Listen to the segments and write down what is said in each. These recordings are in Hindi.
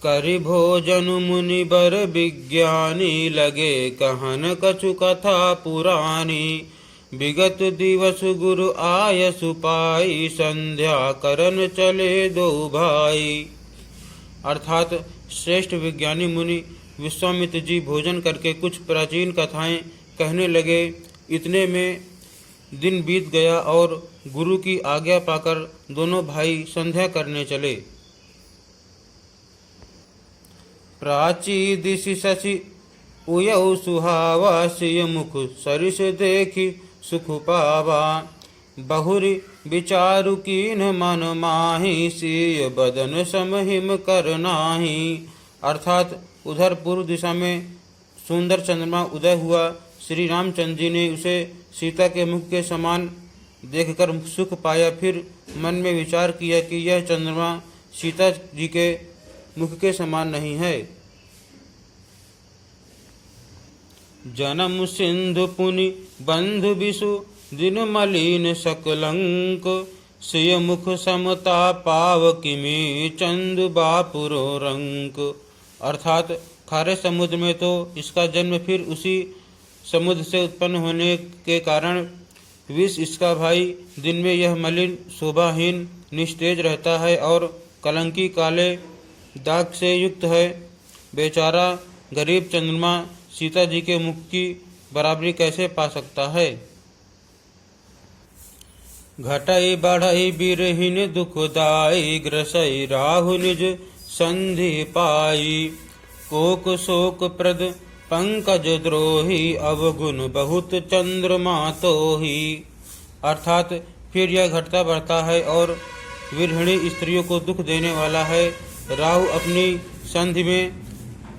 करि भोजन मुनि बर विज्ञानी, लगे कहन कछु कथा पुरानी। विगत दिवस गुरु आयस पाई, संध्या करन चले दो भाई। अर्थात श्रेष्ठ विज्ञानी मुनि विश्वामित्र जी भोजन करके कुछ प्राचीन कथाएं कहने लगे। इतने में दिन बीत गया और गुरु की आज्ञा पाकर दोनों भाई संध्या करने चले। प्राची दिशि शशि उयौ सुहावा, सिय मुख सरिस देखि सुख पावा। बहुरी विचारु कीन मन माही, सिय बदन समहिम कर नाही। अर्थात उधर पूर्व दिशा में सुंदर चंद्रमा उदय हुआ। श्री रामचंद्र जी ने उसे सीता के मुख के समान देखकर सुख पाया। फिर मन में विचार किया कि यह चंद्रमा सीता जी के मुख के समान नहीं है। जन्म सिंधु पुनि बंधु बिसु, दिन मलिन सकलंक। सिय मुख समता पाव किमी, चंदु बापुरो रंक। अर्थात खारे समुद्र में तो इसका जन्म, फिर उसी समुद्र से उत्पन्न होने के कारण विष इसका भाई। दिन में यह मलिन शोभाहीन निस्तेज रहता है और कलंकी काले दाग से युक्त है। बेचारा गरीब चंद्रमा सीता जी के मुख की बराबरी कैसे पा सकता है। घटई बढ़ई बिरहिन दुखदाई, ग्रसई राहु निज संधि पाई। कोक शोक प्रद पंकज द्रोही, अवगुण बहुत चंद्रमा तोही। अर्थात फिर यह घटता बढ़ता है और विरहिणी स्त्रियों को दुख देने वाला है। राहु अपनी संधि में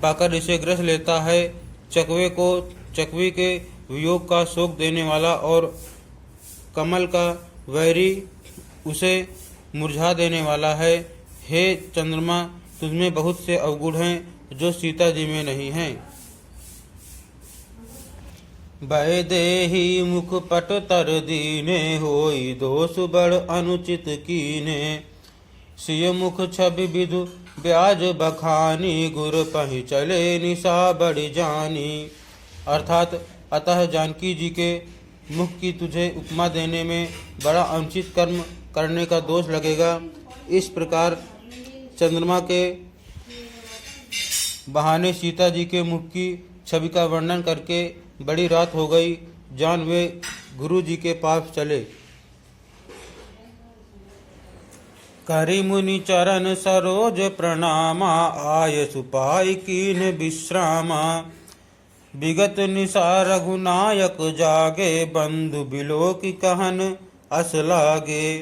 पाकर इसे ग्रस लेता है। चकवे को चकवी के वियोग का शोक देने वाला और कमल का वैरी उसे मुरझा देने वाला है। हे चंद्रमा, तुझमें बहुत से अवगुण हैं जो सीता जी में नहीं हैं। वैदेही मुख पट तर दीने, होई दोष बड़ अनुचित कीने। सिय मुख छवि विदु ब्याज बखानी, गुर पहि चले निशा बड़ी जानी। अर्थात अतः जानकी जी के मुख की तुझे उपमा देने में बड़ा अनुचित कर्म करने का दोष लगेगा। इस प्रकार चंद्रमा के बहाने सीता जी के मुख की छवि का वर्णन करके बड़ी रात हो गई। जान वे गुरु जी के पास चले। करि मुनि चरण सरोज प्रणामा, आय सुपाई कीन विश्रामा। विगत निशा रघुनायक जागे, बंधु बिलोकी कहन अस लागे।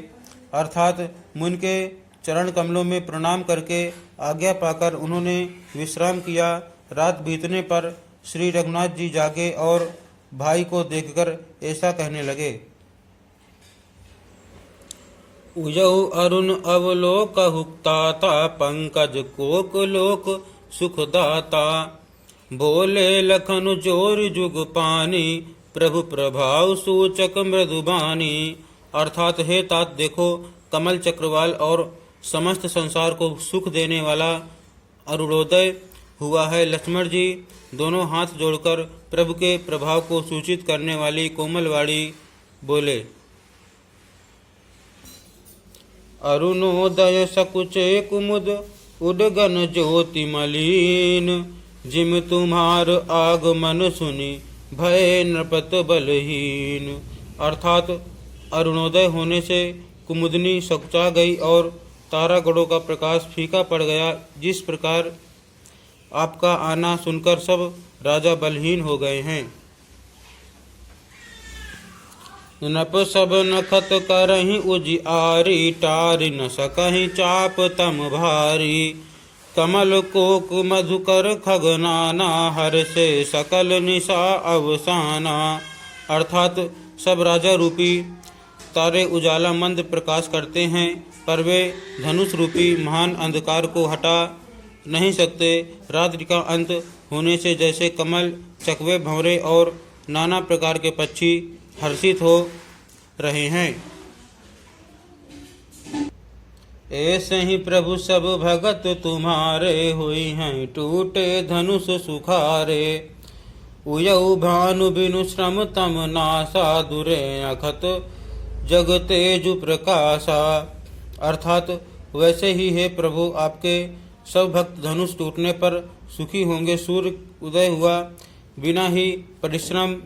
अर्थात मुनि के चरण कमलों में प्रणाम करके आज्ञा पाकर उन्होंने विश्राम किया। रात बीतने पर श्री रघुनाथ जी जागे और भाई को देखकर ऐसा कहने लगे। उजौ अरुण अवलोकहुक्ताता, पंकज कोक लोक सुखदाता। बोले लखन जोर जुग पानी, प्रभु प्रभाव सूचक मृदुबानी। अर्थात हे तात देखो, कमल चक्रवाल और समस्त संसार को सुख देने वाला अरुणोदय हुआ है। लक्ष्मण जी दोनों हाथ जोड़कर प्रभु के प्रभाव को सूचित करने वाली कोमलवाणी बोले। अरुणोदय सकुचे कुमुद, उडगन ज्योति मलिन। जिम तुम्हार आगमन सुनी, भय नृपत बलहीन। अर्थात अरुणोदय होने से कुमुदनी सकुचा गई और तारागणों का प्रकाश फीका पड़ गया। जिस प्रकार आपका आना सुनकर सब राजा बलहीन हो गए हैं। नप सब नखत करहीं उजियारी, टारि न सकहीं चाप तम भारी। कमल कोक मधुकर खगनाना, हर से सकल निशा अवसाना। अर्थात सब राजा रूपी तारे उजाला मंद प्रकाश करते हैं, पर वे धनुष रूपी महान अंधकार को हटा नहीं सकते। रात्रि का अंत होने से जैसे कमल, चकवे, भंवरे और नाना प्रकार के पक्षी हर्षित हो रहे हैं। ऐसे ही प्रभु सब भगत तुम्हारे हुई हैं टूटे धनुष सुखारे। उयऊ भानु बिनु श्रम तम नासा दुरे अखत जग तेजु प्रकाशा। अर्थात वैसे ही है प्रभु आपके सब भक्त धनुष टूटने पर सुखी होंगे। सूर्य उदय हुआ, बिना ही परिश्रम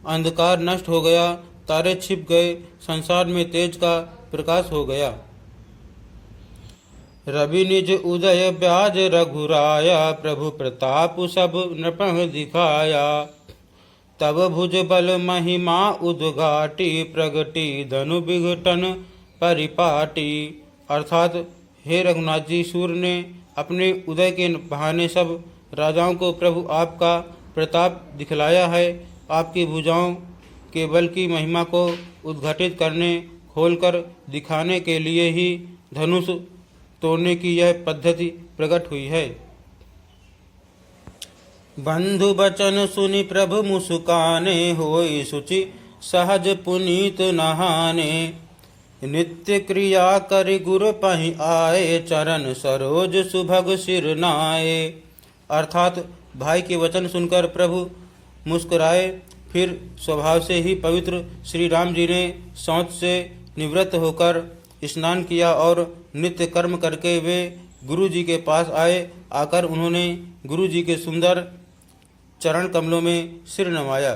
अंधकार नष्ट हो गया, तारे छिप गए, संसार में तेज का प्रकाश हो गया। रवि निज उदय ब्याज रघुराया प्रभु प्रताप सब नृपह दिखाया। तब भुज बल महिमा उद्घाटी प्रगति धनु विघटन परिपाटी। अर्थात हे रघुनाथ जी, सूर्य ने अपने उदय के बहाने सब राजाओं को प्रभु आपका प्रताप दिखलाया है। आपकी भुजाओं के बल की महिमा को उद्घाटित करने, खोलकर दिखाने के लिए ही धनुष तोड़ने की यह पद्धति प्रकट हुई है। बंधु बचन सुनि प्रभु मुस्काने होई सुचि सहज पुनीत नहाने। नित्य क्रिया करि गुरु पहि आए चरण सरोज सुभग सिर नाए। अर्थात भाई के वचन सुनकर प्रभु मुस्कुराए। फिर स्वभाव से ही पवित्र श्री राम जी ने शौच से निवृत्त होकर स्नान किया और नित्य कर्म करके वे गुरु जी के पास आए। आकर उन्होंने गुरु जी के सुंदर चरण कमलों में सिर नवाया।